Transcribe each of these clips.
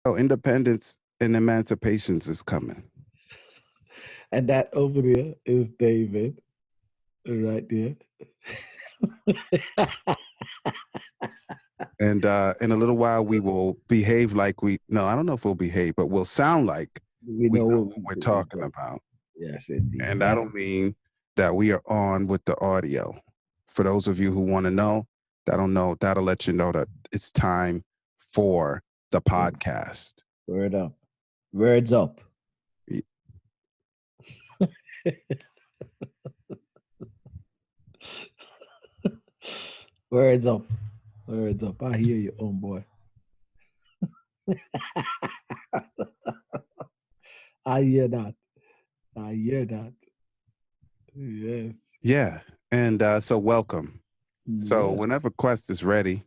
Oh, independence and emancipations is coming. And that over there is David, right there. And in a little while, we will behave like we. No, I don't know if we'll behave, but we'll sound like We we know know what what we we're do. talking about. Yes, indeed. And I don't mean that we are on with the audio. For those of you who want to know, that don't know, that'll let you know that it's time for the podcast. Word up. Words up. Y- Words up. Words up. I hear you, own boy. I hear that. I hear that. Yes. Yeah. And so welcome. So Yes. whenever Quest is ready,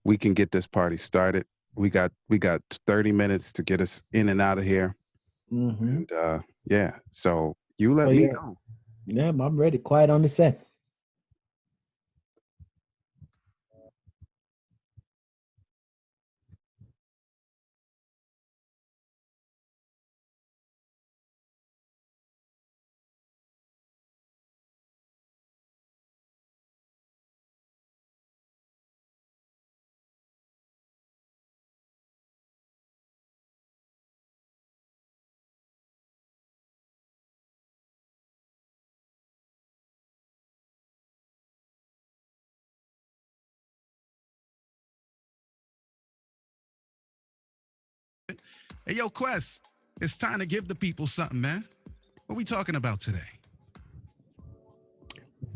we can get this party started. We got 30 minutes to get us in and out of here. Mm-hmm. And yeah, so you Oh let me yeah. know. Yeah, I'm ready. Quiet on the set. Hey, yo, Quest, it's time to give the people something, man. What we talking about today?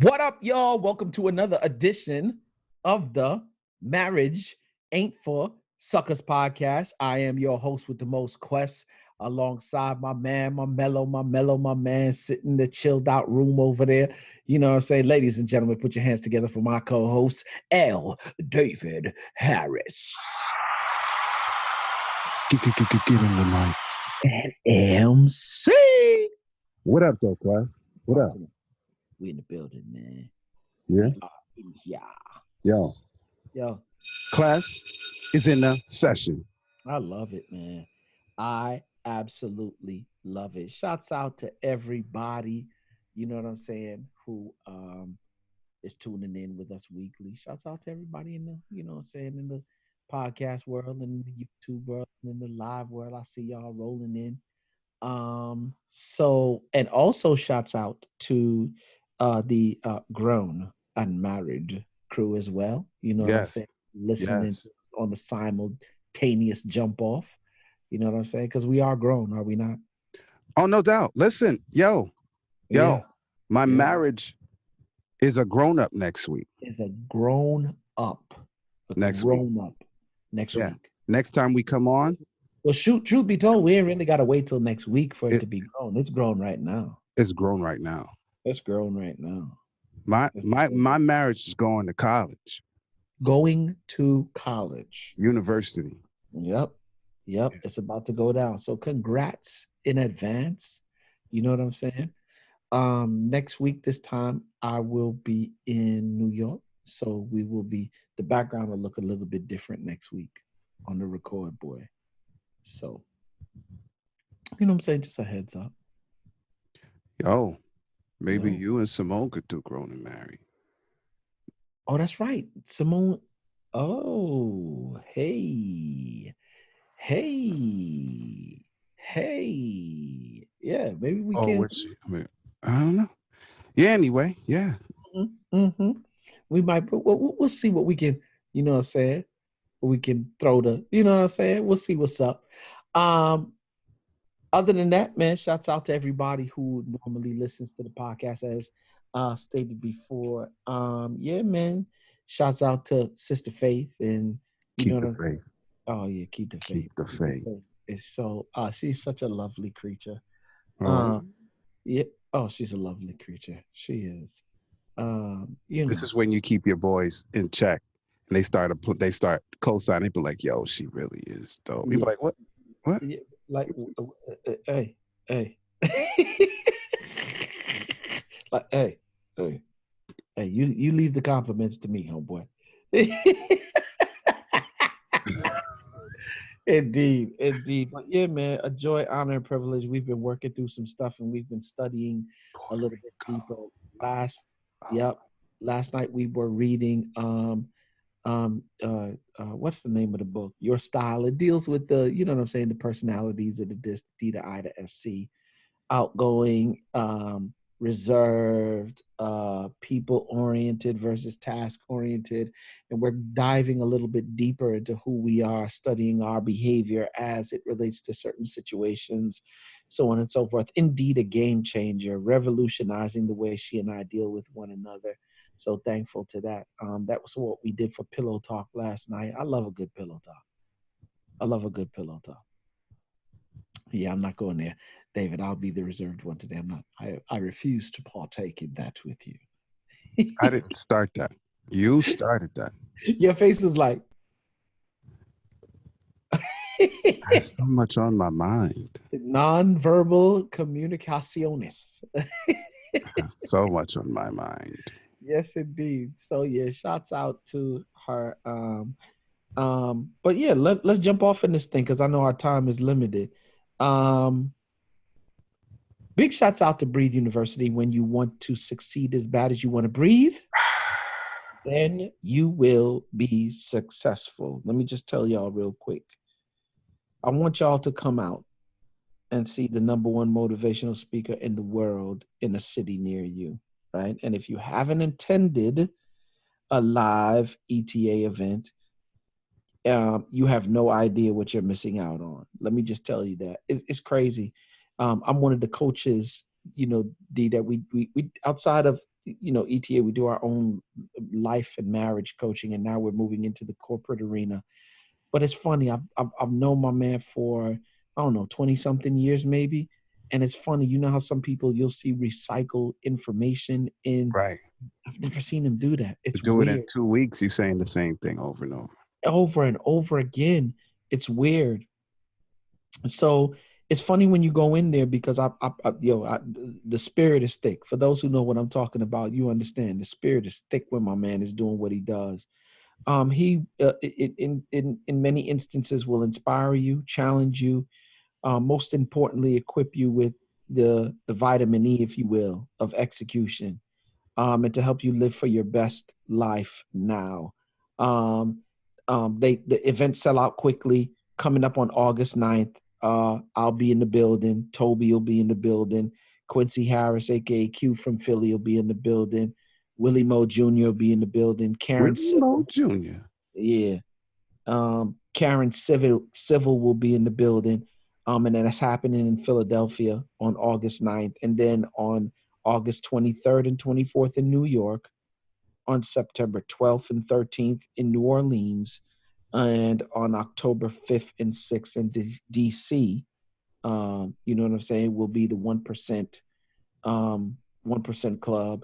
What up, y'all? Welcome to another edition of the Marriage Ain't for Suckers podcast. I am your host with the most, Quest, alongside my man, my man, sitting in the chilled out room over there. You know what I'm saying? Ladies and gentlemen, put your hands together for my co host, L. David Harris. Give him the mic. And MC. What up, though, Quest? What up? We in the building, man. Yeah, We are in here. yo, Yo, class is in the session. I love it, man. I absolutely love it. Shouts out to everybody, you know what I'm saying, who is tuning in with us weekly. Shouts out to everybody in the, you know what I'm saying, in the podcast world and the YouTube world and in the live world. I see y'all rolling in. So and also shouts out to the grown and married crew as well. You know what I'm Yes, saying? Listening yes. on the simultaneous jump off. You know what I'm saying? Because we are grown, are we not? Oh, no doubt. Listen, yo, Yeah, my yeah. marriage is a grown up next week. Is a grown up, a Next week. grown up next Yeah. week. Next time we come on, Well, shoot, truth be told, we ain't really got to wait till next week for it it to be grown. It's grown right now. is grown right now. It's grown right now. My It's my grown. my marriage is going to college, Going to college. university. Yep. Yep. It's about to go down. So congrats in advance. You know what I'm saying? Next week, this time, I will be in New York. So we will be, the background will look a little bit different next week on the record boy. So, you know what I'm saying? Just a heads up. Yo, maybe Yo. you and Simone could do grown and married. Oh, that's right. Simone. Oh, hey. Hey. Hey. Yeah, maybe we Oh, can. which I mean, I don't know. Yeah. Anyway, yeah. Mm-hmm. We might, we'll see what we can, you know what I'm saying? We can throw the, you know what I'm saying? We'll see what's up. Um, Other than that, man, shouts out to everybody who normally listens to the podcast as stated before. Yeah, man. Shouts out to Sister Faith and you know Keep what the I'm, faith. oh yeah, keep the faith. Keep the Keep the faith. faith. It's so she's such a lovely creature. Oh, Uh yeah, oh, she's a lovely creature. She is. You this know. is when you keep your boys in check, and they start co-signing. They be like, "Yo, she really is dope." You be Yeah, like, "What? What?" yeah, like hey, hey. Like hey, hey, you leave the compliments to me, homeboy. Indeed, indeed. But yeah, man, a joy, honor, and privilege. We've been working through some stuff and we've been studying a Puerto little bit deeper. Rico. Last, Oh, yep, last night we were reading um what's the name of the book? Your Style. It deals with the, you know what I'm saying, the personalities of the this D to I to SC, outgoing, reserved, people oriented versus task oriented. And we're diving a little bit deeper into who we are, studying our behavior as it relates to certain situations, so on and so forth. Indeed, a game changer, revolutionizing the way she and I deal with one another. So thankful to that. That was what we did for Pillow Talk last night. I love a good pillow talk. I love a good pillow talk. Yeah, I'm not going there. David, I'll be the reserved one today. I'm not. I refuse to partake in that with I you. didn't start that. You started that. Your face is like I have so much on my mind. non-verbal communicaciones. I have so much on my mind. Yes, indeed. So yeah, shouts out to her. But yeah, let's jump off in this thing because I know our time is limited. Um, Big shouts out to Breathe University. When you want to succeed as bad as you want to breathe, then you will be successful. Let me just tell y'all real quick. I want y'all to come out and see the number one motivational speaker in the world in a city near you, right? And if you haven't attended a live ETA event, you have no idea what you're missing out on. Let me just tell you that it's crazy. I'm one of the coaches, D, that we outside of ETA, we do our own life and marriage coaching, and now we're moving into the corporate arena. But it's funny. I've known my man for, I don't know, 20 something years maybe, and it's funny. You know how some people you'll see recycle information in. Right. I've never seen him do that. To It's do it in weird. 2 weeks, you're saying the same thing over and over. Over and over again. It's weird. So it's funny when you go in there because the spirit is thick. For those who know what I'm talking about, you understand the spirit is thick when my man is doing what he does. He in many instances will inspire you, challenge you, most importantly, equip you with the vitamin E, if you will, of execution, and to help you live for your best life now. Um, the events sell out quickly. Coming up on August 9th, I'll be in the building. Toby will be in the building. Quincy Harris, aka Q from Philly, will be in the building. Willie Mo Jr. will be in the building. Karen Willie Mo Civil, Jr. yeah. Karen Civil will be in the building. And then that's happening in Philadelphia on August 9th. And then on August 23rd and 24th in New York, on September 12th and 13th in New Orleans, and on October 5th and 6th in DC. You know what I'm saying? Will be the 1%, 1% club.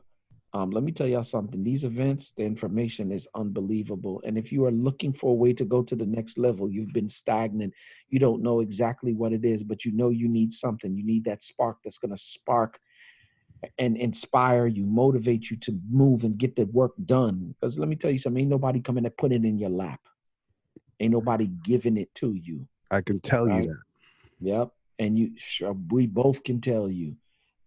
Let me tell y'all something. These events, the information is unbelievable. And if you are looking for a way to go to the next level, you've been stagnant, you don't know exactly what it is, but you know you need something. You need that spark that's going to spark and inspire you, motivate you to move and get the work done. Because let me tell you something, ain't nobody coming to put it in your lap. Ain't nobody giving it to you, I can tell you right? that. Yep. And you sure we both can tell you.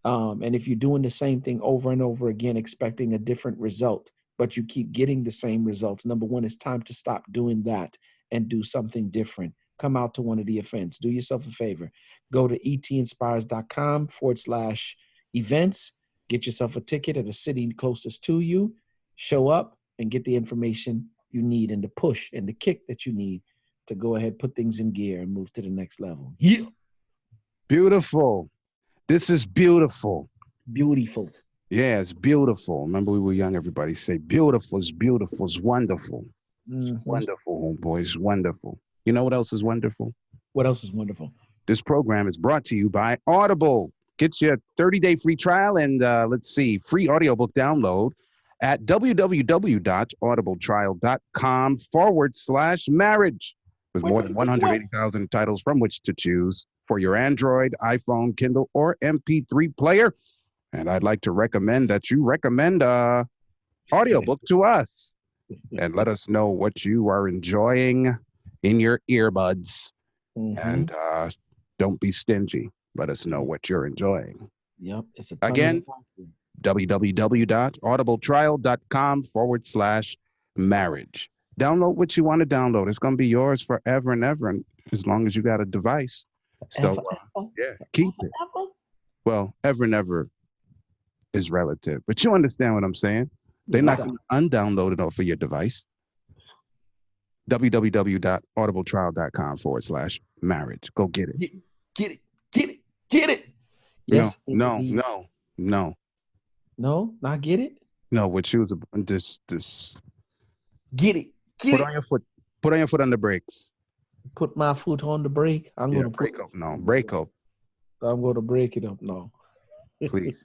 And if you're doing the same thing over and over again, expecting a different result, but you keep getting the same results, number one, it's time to stop doing that and do something different. Come out to one of the events. Do yourself a favor. Go to etinspires.com/events. Get yourself a ticket at a city closest to you. Show up and get the information you need and the push and the kick that you need to go ahead, put things in gear and move to the next level. Yeah. Beautiful. This is beautiful. Beautiful. Yeah, it's beautiful. Remember, we were young, everybody say, beautiful is beautiful, it's wonderful. It's Mm-hmm. wonderful, homeboy. It's wonderful. You know what else is wonderful? What else is wonderful? This program is brought to you by Audible. Get your 30-day free trial and let's see, free audiobook download at www.audibletrial.com/marriage with more than What? 180,000 titles from which to choose for your Android, iPhone, Kindle, or MP3 player. And I'd like to recommend that you recommend audiobook to us and let us know what you are enjoying in your earbuds. Mm-hmm. And don't be stingy. Let us know what you're enjoying. Yep. It's a ton of Again, content. www.audibletrial.com/marriage. Download what you want to download. It's going to be yours forever and ever, and as long as you got a device. So, Ever, ever, yeah, keep it. ever. Well, ever and ever is relative, but you understand what I'm saying. They're not What going up? to undownload it off of your device. www.audibletrial.com/marriage. Go get it. Get, get it. Get it. Get it. No, Yes, no, indeed. no, no, No, not get it. no. What you was this Get it. Get put it. on your foot. Put on your foot on the brakes. Put my foot on the brake. I'm Yeah, gonna put. break up. No, break up, I'm gonna break it up now. please.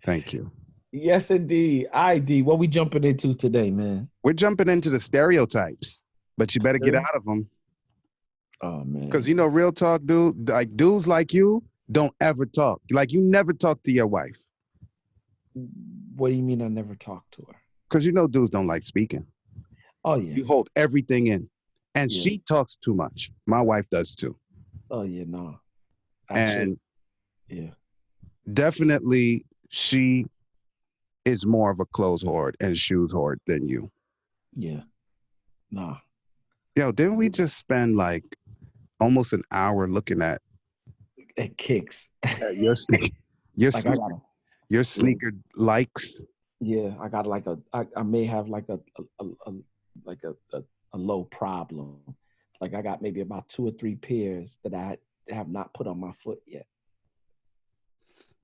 Thank you. Yes, indeed. ID. What we jumping into today, man? We're jumping into the stereotypes, but you better get out of them Oh because man. you know, real talk, dude. Like dudes like you don't ever talk. Like you never talk to your wife What do you mean I never talked to her? because you know dudes don't like speaking. Oh yeah. You hold everything in, and Yeah. she talks too much. My wife does too, Oh yeah, no. Actually, and yeah. definitely she is more of a clothes hoard and shoes hoard than you. Yeah. Nah. Yo, didn't we just spend like almost an hour looking It kicks. at your your Like I sneaker, got a your like sneaker likes? yeah, I got like I may have like like a low problem. Like I got maybe about two or three pairs that I have not put on my foot yet.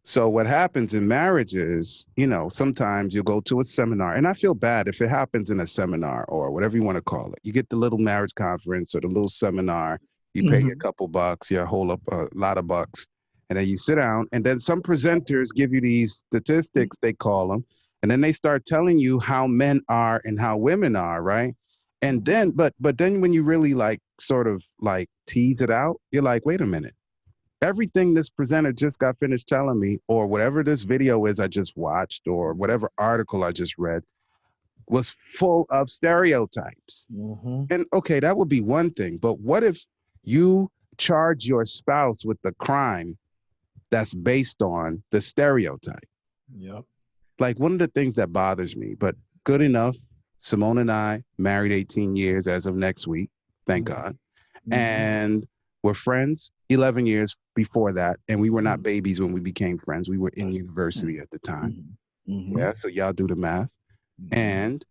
So what happens in marriage is, you know, sometimes you go to a seminar, and I feel bad if it happens in a seminar or whatever you want to call it. You get the little marriage conference or the little seminar, you pay a Mm-hmm. couple bucks, you hold up a lot of bucks, and then you sit down, and then some presenters give you these statistics, they call them, and then they start telling you how men are and how women are, right? And then, but then when you really like sort of like tease it out, you're like, wait a minute, everything this presenter just got finished telling me, or whatever this video is I just watched, or whatever article I just read, was full of stereotypes. Mm-hmm. And okay, that would be one thing. But what if you charge your spouse with the crime that's based on the stereotype? Yep. Like one of the things that bothers me, but good enough. Simone and I married 18 years as of next week. Thank God. Mm-hmm. And we're friends 11 years before that. And we were not babies when we became friends. We were in university at the time. Mm-hmm. Mm-hmm. Yeah. So y'all do the math. Mm-hmm. And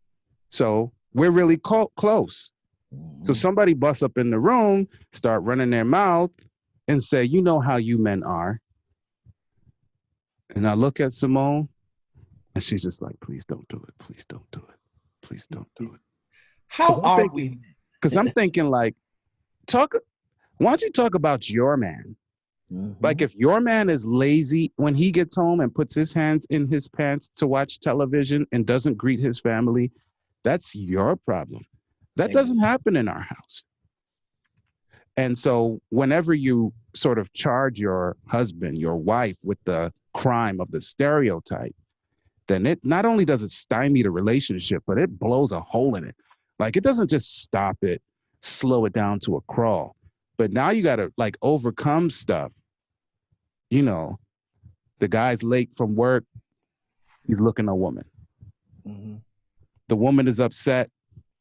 so we're really close. So Mm-hmm. somebody busts up in the room, start running their mouth and say, you know how you men are. And I look at Simone and she's just like, please don't do it. Please don't do it. Please don't do it. How are we? Because I'm thinking like, talk, why don't you talk about your man? Mm-hmm. Like if your man is lazy when he gets home and puts his hands in his pants to watch television and doesn't greet his family, that's your problem. That doesn't happen in our house. And so whenever you sort of charge your husband, your wife with the crime of the stereotype, then it not only does it stymie the relationship, but it blows a hole in it. Like it doesn't just stop it, slow it down to a crawl. But now you got to like overcome stuff. You know, the guy's late from work, he's looking at a woman. Mm-hmm. The woman is upset.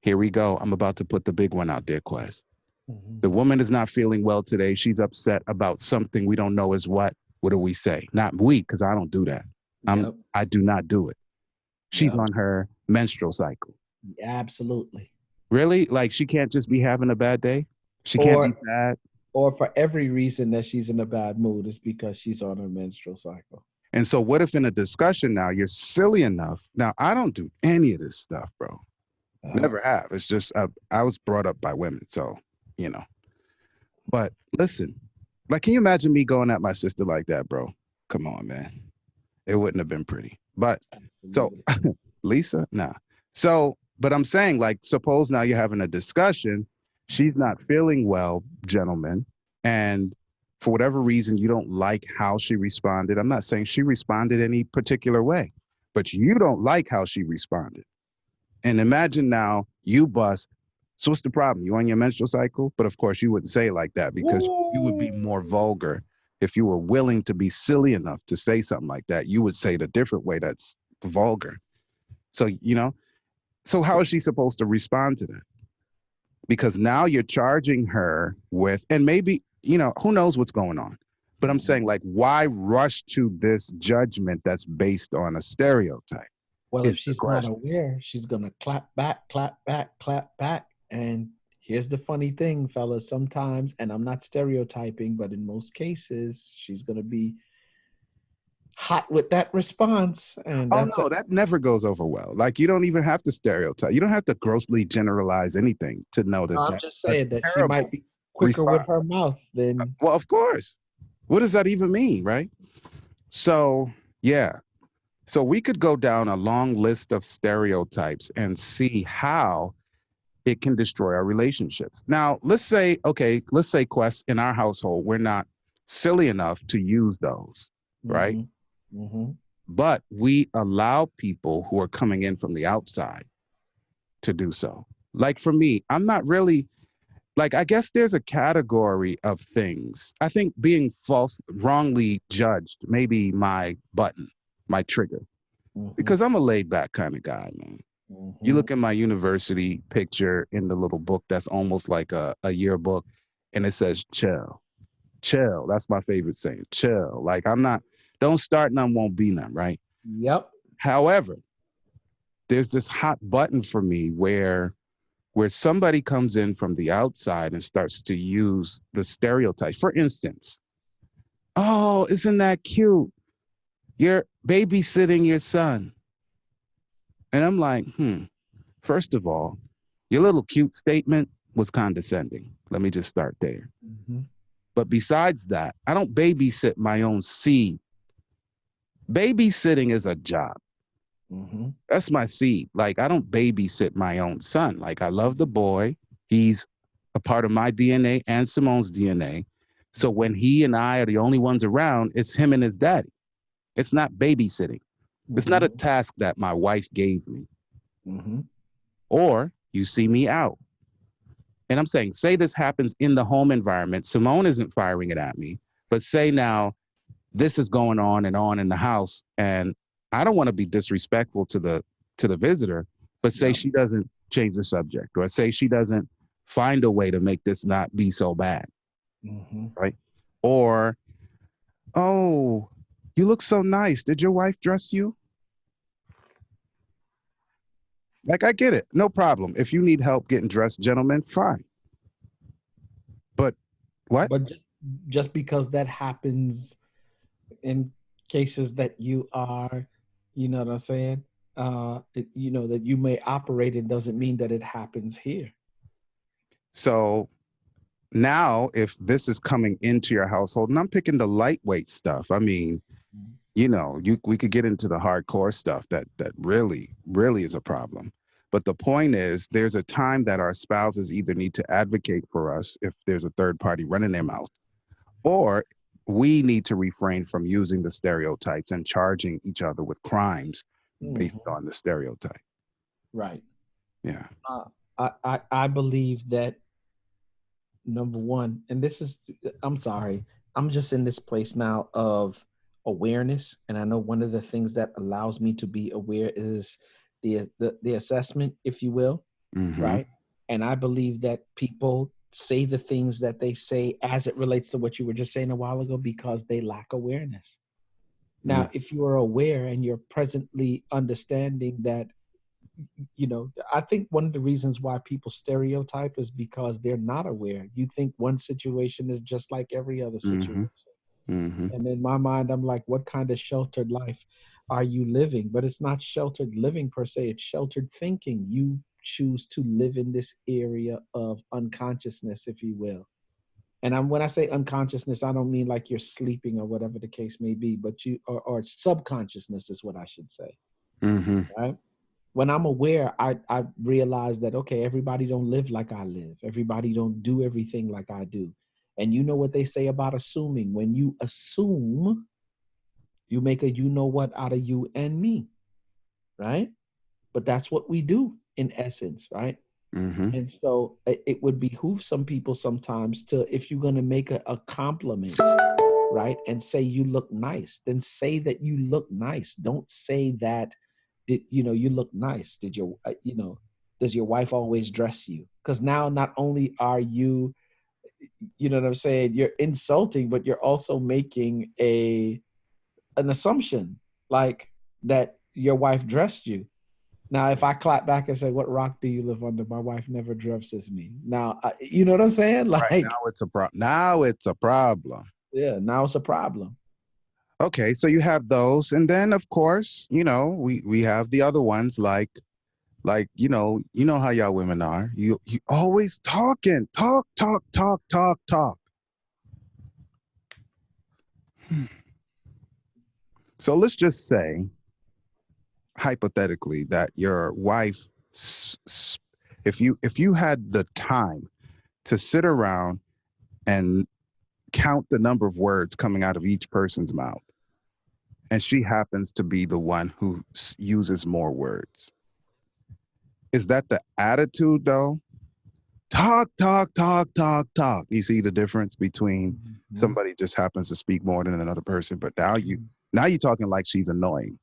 Here we go. I'm about to put the big one out there, Quest. Mm-hmm. The woman is not feeling well today. She's upset about something we don't know is what. What do we say? Not we, because I don't do that. Yep. I do not do it. She's Yep. on her menstrual cycle. Absolutely. Really? Like she can't just be having a bad day? She can't be Or sad? or for every reason that she's in a bad mood is because she's on her menstrual cycle. And so what if in a discussion now you're silly enough? Now, I don't do any of this stuff, bro. Never have. It's just I was brought up by women, so, you know. But listen, like, can you imagine me going at my sister like that, bro? Come on, man. It wouldn't have been pretty. But so Absolutely. Lisa, nah. So, but I'm saying, like, suppose now you're having a discussion. She's not feeling well, gentlemen, and for whatever reason you don't like how she responded. I'm not saying she responded any particular way, but you don't like how she responded. And imagine now you bust So what's the problem? You on your menstrual cycle? But of course, you wouldn't say it like that because you would be more Ooh. vulgar. If you were willing to be silly enough to say something like that, you would say it a different way that's vulgar. So, so how is she supposed to respond to that? Because now you're charging her with, and maybe, who knows what's going on. But I'm saying, like, why rush to this judgment that's based on a stereotype Well, if is the she's not question. aware, she's gonna clap back, clap back, clap back. And here's the funny thing, fellas. Sometimes, and I'm not stereotyping, but in most cases, she's gonna be hot with that response, and Oh that's a no, that never goes over well. Like you don't even have to stereotype. You don't have to grossly generalize anything to know no, that I'm that's just a saying that she might terrible be quicker with response. her mouth than Well, of course. What does that even mean, right? So, yeah. So we could go down a long list of stereotypes and see how it can destroy our relationships. Now, let's say Quest in our household, we're not silly enough to use those, right? hmm hmm But we allow people who are coming in from the outside to do so. Like for me, I'm not really like, I guess there's a category of things. I think being wrongly judged, maybe my button, my trigger, hmm because I'm a laid back kind of guy, man. You hmm look at my university picture in the little book that's almost like a yearbook, and it says chill, chill. That's my favorite saying, chill. Like, don't start none, won't be none, right? Yep. However, there's this hot button for me where somebody comes in from the outside and starts to use the stereotype. For instance, oh, isn't that cute? You're babysitting your son. And I'm like, first of all, your little cute statement was condescending. Let me just start there. hmm But besides that, I don't babysit my own seed. Babysitting is a job. hmm That's my seed. Like, I don't babysit my own son. Like, I love the boy. He's a part of my DNA and Simone's DNA. So when he and I are the only ones around, it's him and his daddy. It's not babysitting. It's not hmm a task that my wife gave me. hmm Or you see me out. And I'm saying, say this happens in the home environment. Simone isn't firing it at me, but say now this is going on in the house, and I don't want to be disrespectful to the visitor, but say Yep. she doesn't change the subject, or say she doesn't find a way to make this not be so bad, hmm right? Or, oh, you look so nice. Did your wife dress you? Like, I get it, no problem. If you need help getting dressed, gentlemen, fine. But what? But just because that happens in cases that you are, you know what I'm saying? That you may operate in doesn't mean that it happens here. So now, if this is coming into your household, and I'm picking the lightweight stuff, I mean, we could get into the hardcore stuff that really, really is a problem. But the point is, there's a time that our spouses either need to advocate for us if there's a third party running their mouth, or we need to refrain from using the stereotypes and charging each other with crimes based hmm on the stereotype. Right. Yeah. Uh, I believe that number one, and this is, I'm sorry, I'm just in this place now of awareness, and I know one of the things that allows me to be aware is the assessment, if you will, Mm-hmm. right? And I believe that people say the things that they say as it relates to what you were just saying a while ago because they lack awareness. Mm-hmm. Now, if you are aware and you're presently understanding that, I think one of the reasons why people stereotype is because they're not aware. You think one situation is just like every other Mm-hmm. situation. Mm-hmm. And in my mind, I'm like, what kind of sheltered life are you living? But it's not sheltered living per se, it's sheltered thinking. You choose to live in this area of unconsciousness, if you will. And when I say unconsciousness, I don't mean like you're sleeping or whatever the case may be, but or subconsciousness is what I should say, Mm-hmm. right? When I'm aware, I realize that, okay, everybody don't live like I live. Everybody don't do everything like I do. And you know what they say about assuming. When you assume, you make a you know what out of you and me, right? But that's what we do in essence, right? Mm-hmm. And so it would behoove some people sometimes to, if you're going to make a compliment, right, and say you look nice, then say that you look nice. Don't say that, did you know you look nice? Did your does your wife always dress you? Because now not only are you, you know what I'm saying, you're insulting, but you're also making a an assumption like that your wife dressed you. Now, if I clap back and say, "What rock do you live under?" My wife never dresses me. Now, you know what I'm saying? Right. Like, Now it's a problem. Now it's a problem. yeah, now it's a problem. Okay, so you have those, and then of course, we have the other ones like how y'all women are. You always talking, talk, talk, talk, talk, talk. Hmm. So let's just say hypothetically that your wife, if you had the time to sit around and count the number of words coming out of each person's mouth, and she happens to be the one who uses more words, is that the attitude though? Talk, talk, talk, talk, talk. You see the difference between Mhm, somebody just happens to speak more than another person, but now you mhm. now you're talking like she's annoying.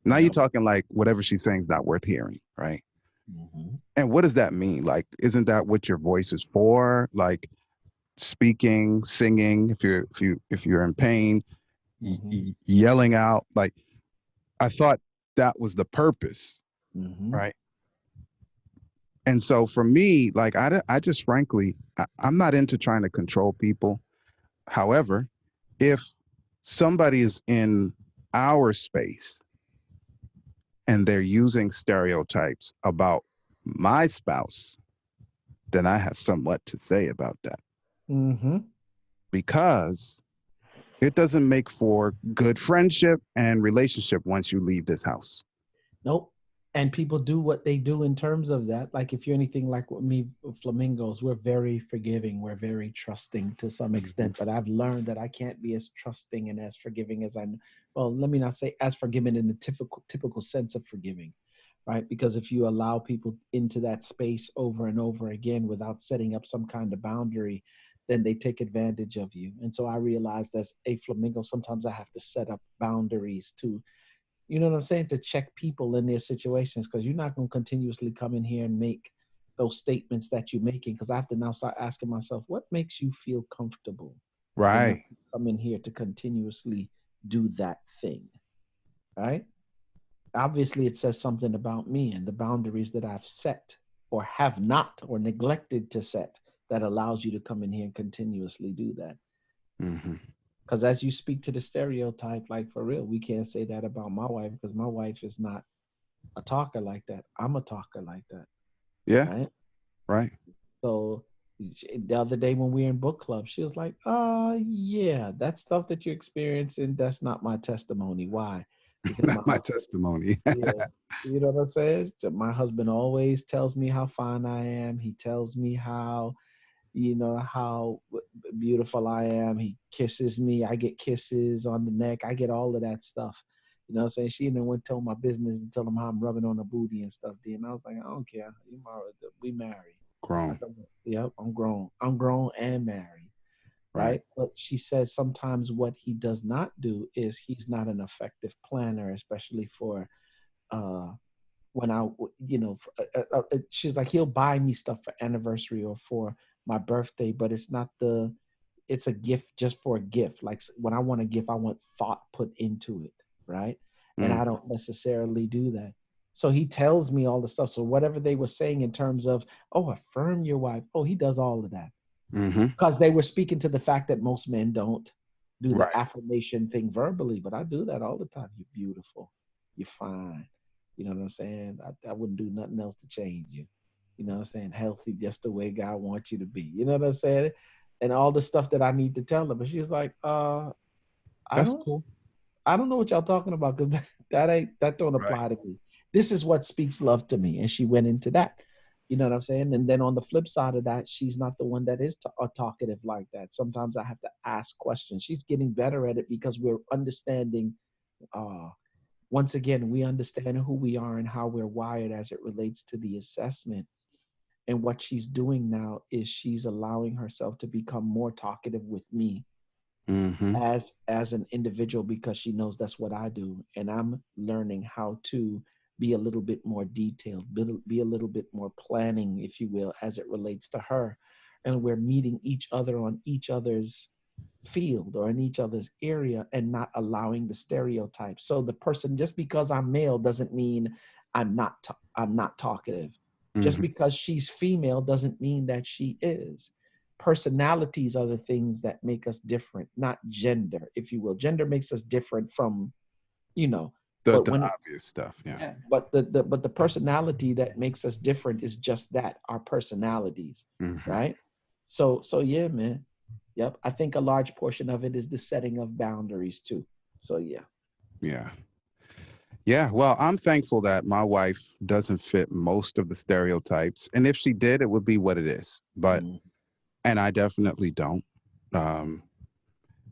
Now you're Yep. talking like whatever she's saying is not worth hearing, right? Mhm, And what does that mean? Like, isn't that what your voice is for? Like speaking, singing, if you're in pain, mhm, yelling out. Like I thought that was the purpose, mhm. right? And so for me, like I just frankly, I'm not into trying to control people. However, if somebody is in our space and they're using stereotypes about my spouse, then I have somewhat to say about that Mhm. because it doesn't make for good friendship and relationship once you leave this house. Nope. And people do what they do in terms of that. Like if you're anything like with me, flamingos, we're very forgiving. We're very trusting to some extent. But I've learned that I can't be as trusting and as forgiving as well, let me not say as forgiving in the typical sense of forgiving, right? Because if you allow people into that space over and over again without setting up some kind of boundary, then they take advantage of you. And so I realized as a flamingo, sometimes I have to set up boundaries too, you know what I'm saying, to check people in their situations, because you're not going to continuously come in here and make those statements that you're making, because I have to now start asking myself, what makes you feel comfortable enough Right. to come in here to continuously do that thing, right? Obviously it says something about me and the boundaries that I've set or have not or neglected to set that allows you to come in here and continuously do that. Hmm. Because as you speak to the stereotype, like for real, we can't say that about my wife, because my wife is not a talker like that. I'm a talker like that, Yeah. right? Right. So the other day when we were in book club, she was like, yeah, that stuff that you're experiencing, that's not my testimony." Why? Because Not my my husband, testimony. yeah, you know what I'm saying? My husband always tells me how fine I am. He tells me how, how beautiful I am. He kisses me. I get kisses on the neck. I get all of that stuff. You know what I'm saying? She even went tell my business and tell him how I'm rubbing on her booty and stuff. And I was like, I don't care. We married. Grown. Yep, I'm grown. I'm grown and married. Right. Right. But she says sometimes what he does not do is he's not an effective planner, especially for uh when she's like, he'll buy me stuff for anniversary or for my birthday, but it's a gift just for a gift. Like when I want a gift, I want thought put into it, right? And I Mm. don't necessarily do that. So he tells me all the stuff. So whatever they were saying in terms of, oh, affirm your wife, oh, he does all of that, Hmm. because they were speaking to the fact that most men don't do the Right. affirmation thing verbally, but I do that all the time. You're beautiful. You're fine. You know what I'm saying? I wouldn't do nothing else to change you. You know what I'm saying? Healthy, just the way God wants you to be. You know what I'm saying? And all the stuff that I need to tell her. But she was like, I That's don't cool. I don't know what y'all talking about, because that don't Right. apply to me. This is what speaks love to me. And she went into that. You know what I'm saying? And then on the flip side of that, she's not the one that is talkative like that. Sometimes I have to ask questions. She's getting better at it because we're understanding. Uh, Once again, we understand who we are and how we're wired as it relates to the assessment. And what she's doing now is she's allowing herself to become more talkative with me Mm-hmm. as an individual, because she knows that's what I do, and I'm learning how to be a little bit more detailed, be a little bit more planning, if you will, as it relates to her. And we're meeting each other on each other's field or in each other's area, and not allowing the stereotypes. So the person, just because I'm male doesn't mean I'm not talkative. Just Mm-hmm. because she's female doesn't mean that she is. Personalities are the things that make us different, not gender, if you will. Gender makes us different from, you know, but The when it, obvious stuff. Yeah. yeah, but the personality that makes us different is just that, our personalities, Mm-hmm. right? So yeah, man. Yep. I think a large portion of it is the setting of boundaries too. So yeah. Yeah. Yeah. Well, I'm thankful that my wife doesn't fit most of the stereotypes. And if she did, it would be what it is. But, Mm, and I definitely don't. Um,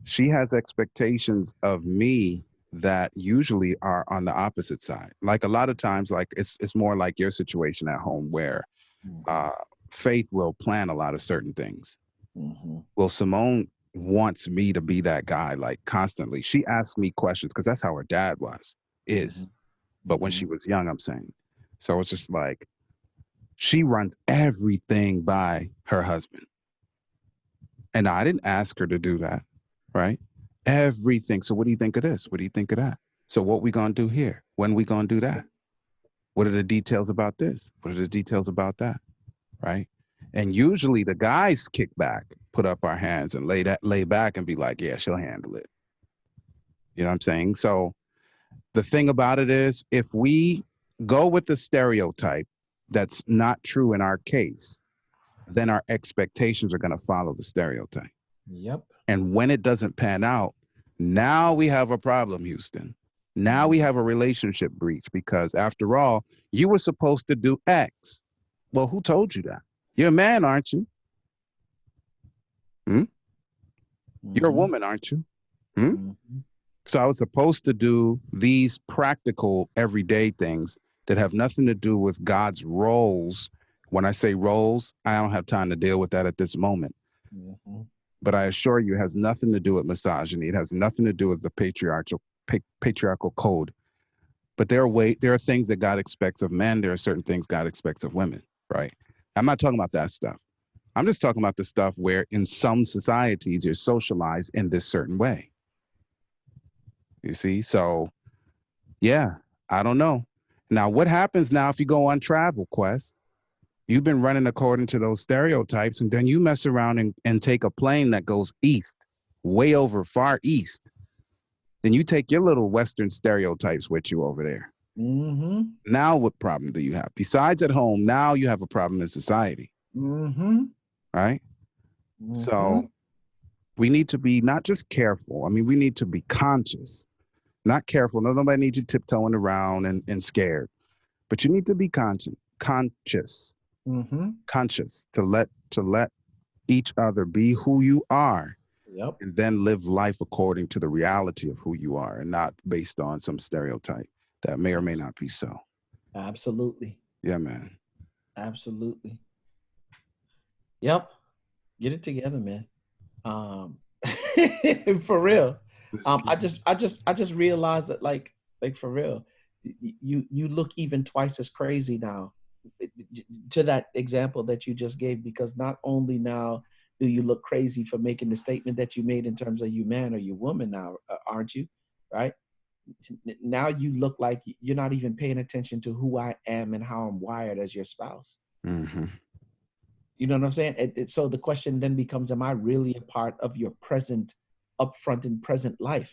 she has expectations of me that usually are on the opposite side. Like a lot of times, like it's more like your situation at home where mhm, uh, Faith will plan a lot of certain things. mhm, Well, Simone wants me to be that guy, like constantly. She asks me questions because that's how her dad was, is. mhm, But when she mhm, was young, I'm saying. So it's just like she runs everything by her husband. And I didn't ask her to do that, right? Everything. So what do you think of this? What do you think of that? So what we gonna do here? When we gonna do that? What are the details about this? What are the details about that? Right? And usually the guys kick back, put up our hands and lay back and be like, yeah, she'll handle it. You know what I'm saying? So the thing about it is if we go with the stereotype that's not true in our case, then our expectations are going to follow the stereotype. yep. And when it doesn't pan out, now we have a problem, Houston. Now we Mm, have a relationship breach because after all, you were supposed to do X. Well, who told you that? You're a man, aren't you? Hmm? You're a mhm, woman, aren't you? Hmm? mhm, So I was supposed to do these practical everyday things that have nothing to do with God's roles. When I say roles, I don't have time to deal with that at this moment. mhm, But I assure you, it has nothing to do with misogyny. It has nothing to do with the patriarchal code. But there are things that God expects of men. There are certain things God expects of women, right? I'm not talking about that stuff. I'm just talking about the stuff where in some societies you're socialized in this certain way. You see? So yeah, I don't know. Now, what happens now if you go on travel quest? You've been running according to those stereotypes, and then you mess around and take a plane that goes east, way over far east. Then you take your little Western stereotypes with you over there. mhm, Now, what problem do you have? Besides at home, now you have a problem in society, mhm, right? So mhm. we need to be not just careful. I mean, we need to be conscious, not careful. No, nobody needs you tiptoeing around and scared, but you need to be Mhm. conscious to let each other be who you are Yep. and then live life according to the reality of who you are and not based on some stereotype that may or may Abs- not be so. Absolutely. Yeah, man. Absolutely. Yep. Get it together, man. Um, for real. This people. I just realized that, like for real, you look even twice as crazy now, to that example that you just gave, because not only now do you look crazy for making the statement that you made in terms of you man or you woman now, aren't you? Right? Now you look like you're not even paying attention to who I am and how I'm wired as your spouse. Hmm. You know what I'm saying? So the question then becomes, am I really a part of your present, upfront and present life?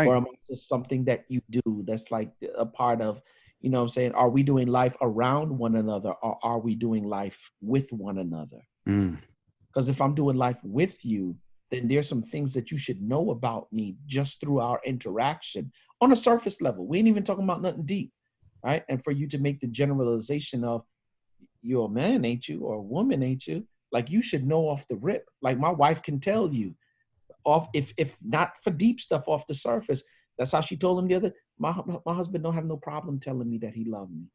Or Right. am I just something that you do that's like a part of, you know what I'm saying? Are we doing life around one another, or are we doing life with one another? Mm. Because if I'm doing life with you, then there's some things that you should know about me just through our interaction on a surface level. We ain't even talking about nothing deep, right? And for you to make the generalization of, you're a man, ain't you? Or a woman, ain't you? Like, you should know off the rip. Like, my wife can tell you off, if not for deep stuff off the surface. That's how she told him the other. My husband don't have no problem telling me that he loved me.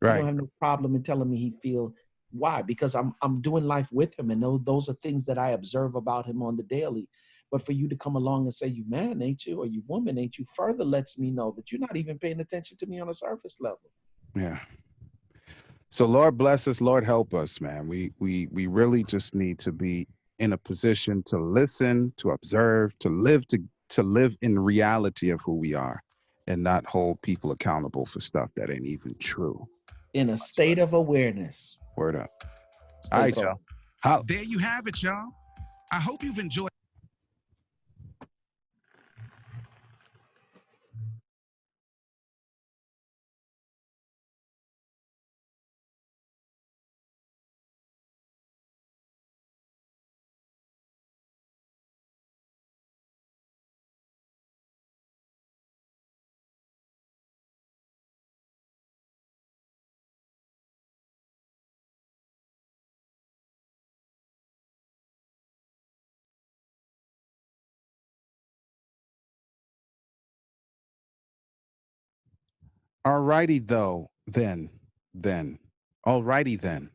He don't Right. have no problem in telling me he feel Why? Because I'm doing life with him, and those are things that I observe about him on the daily. But for you to come along and say you man ain't you or you woman ain't you further lets me know that you're not even paying attention to me on a surface level. Yeah. So Lord bless us, Lord help us, man. We really just need to be in a position to listen, to observe, to live in reality of who we are and not hold people accountable for stuff that ain't even true. In a state of awareness. Word up. All Stay right, y'all. focused. There you have it, y'all. I hope you've enjoyed. All righty, though. Then. All righty, then.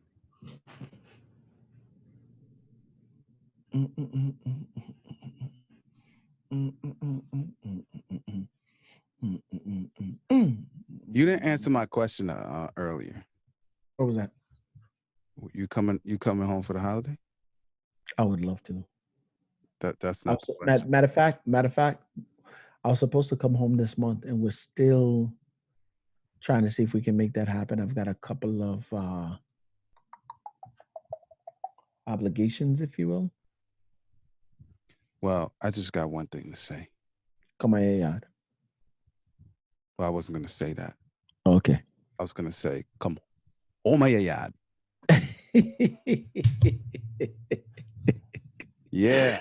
You didn't answer my question earlier. What was that? You coming home for the holiday? I would love to. That's not the question. Matter of fact, I was supposed to come home this month, and we're still trying to see if we can make that happen. I've got a couple of obligations, if you will. Well, I just got one thing to say. Come on, yard. Well, I wasn't gonna say that. Okay. I was gonna say, come on. Oh my yad. Yeah.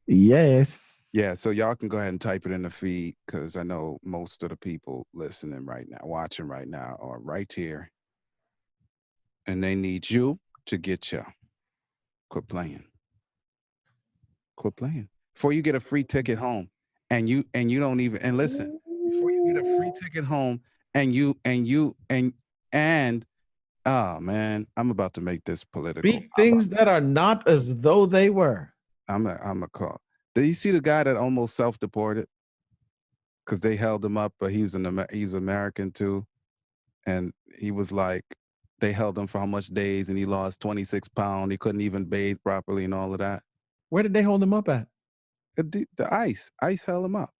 Yes. Yeah. So y'all can go ahead and type it in the feed because I know most of the people listening right now, watching right now, are right here. And they need you to get you. Quit playing. Quit playing. Before you get a free ticket home and you don't even and listen, before you get a free ticket home and oh man, I'm about to make this political. Speak things that are not as though they were. I'm a call. Did you see the guy that almost self-deported because they held him up, but he's American too, and he was like, they held him for how much days, and he lost 26 pounds. He couldn't even bathe properly and all of that. Where did they hold him up at? The ICE held him up.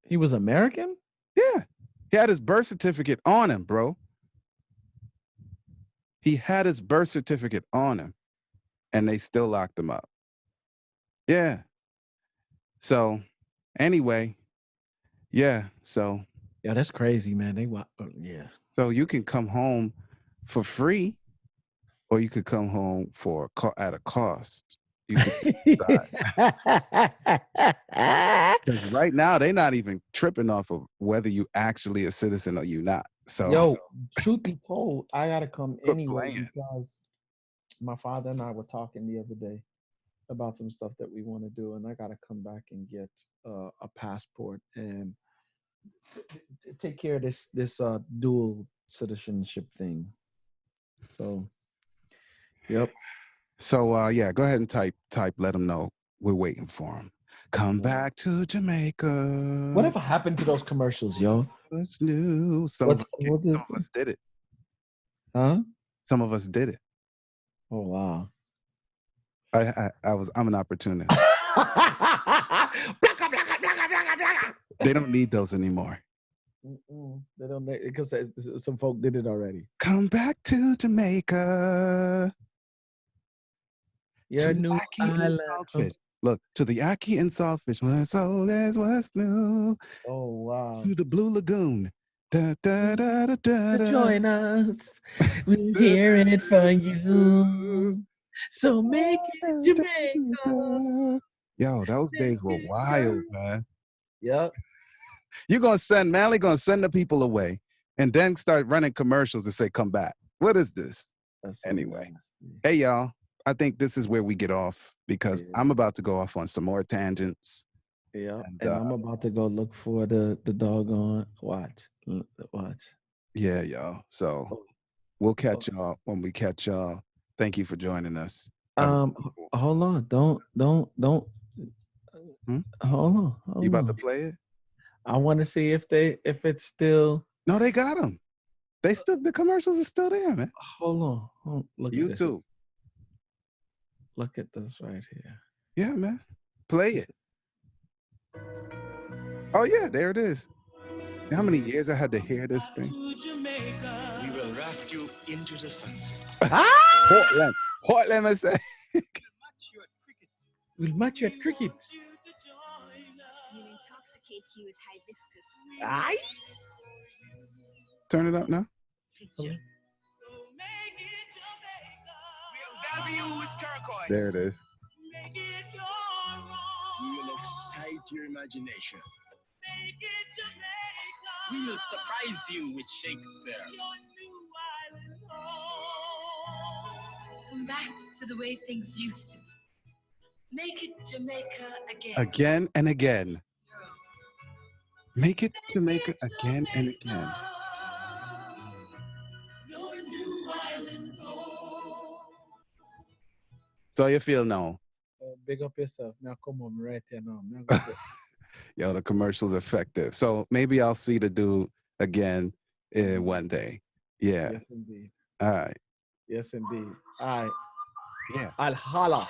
He was American? Yeah, he had his birth certificate on him, bro. He had his birth certificate on him, and they still locked him up. Yeah. So, anyway, yeah. Yeah, that's crazy, man. Yeah. So you can come home for free, or you could come home at a cost. You could decide. Because right now they're not even tripping off of whether you actually a citizen or you not. So Yo, truth be told, I gotta come quit anyway playing. because my father and I were talking the other day about some stuff that we want to do, and I gotta come back and get a passport and take care of this dual citizenship thing. So, yep. So yeah, go ahead and type. Let them know we're waiting for them. Come Yeah. back to Jamaica. Whatever happened to those commercials, yo? What's new? Some of us did it. Huh? Some of us did it. Oh wow. I'm an opportunist. They don't need those anymore. They don't because some folk did it already. Come back to Jamaica. Your To new Aki and island. Saltfish. Look, to the Aki and Saltfish. What's old is what's new. Oh wow. To the Blue Lagoon. Da, da, da, da, da, da. Join us. We're hearing for you. So make it Jamaica. Yo, those Make days were it wild, yours. man. Yep. You're gonna send Manly gonna send the people away and then start running commercials and say, come back. What is this? That's so Anyway. nasty. Hey y'all. I think this is where we get off because Yeah. I'm about to go off on some more tangents. Yeah. And And I'm about to go look for the doggone watch. Watch. yeah, y'all. So Oh, We'll catch y'all when we catch y'all. Thank you for joining us. Hold on. Don't. Hmm? Hold on. You Hold about to on. play it? I want to see if it's still. No, they got them. The commercials are still there, man. Hold on. Look at this. YouTube. Look at this right here. Yeah, man. Play it. Oh yeah, there it is. You know how many years I had to hear this thing? We will raft you into the sunset. Portland, I say. We'll match you at cricket. We'll intoxicate you with hibiscus. Aye. Turn it up now. Picture. We'll dazzle you with turquoise. There it is. We will excite your imagination. We will surprise you with Shakespeare. Come back to the way things used to be. Make it Jamaica again. Again and again. Make it Jamaica again and again. So you feel now? Big up yourself. Now come on, right here now. Yo, the commercial's effective. So maybe I'll see the dude again one day. Yeah. Yes, indeed. All right. Yes, indeed. All right. Yeah. I'll holla.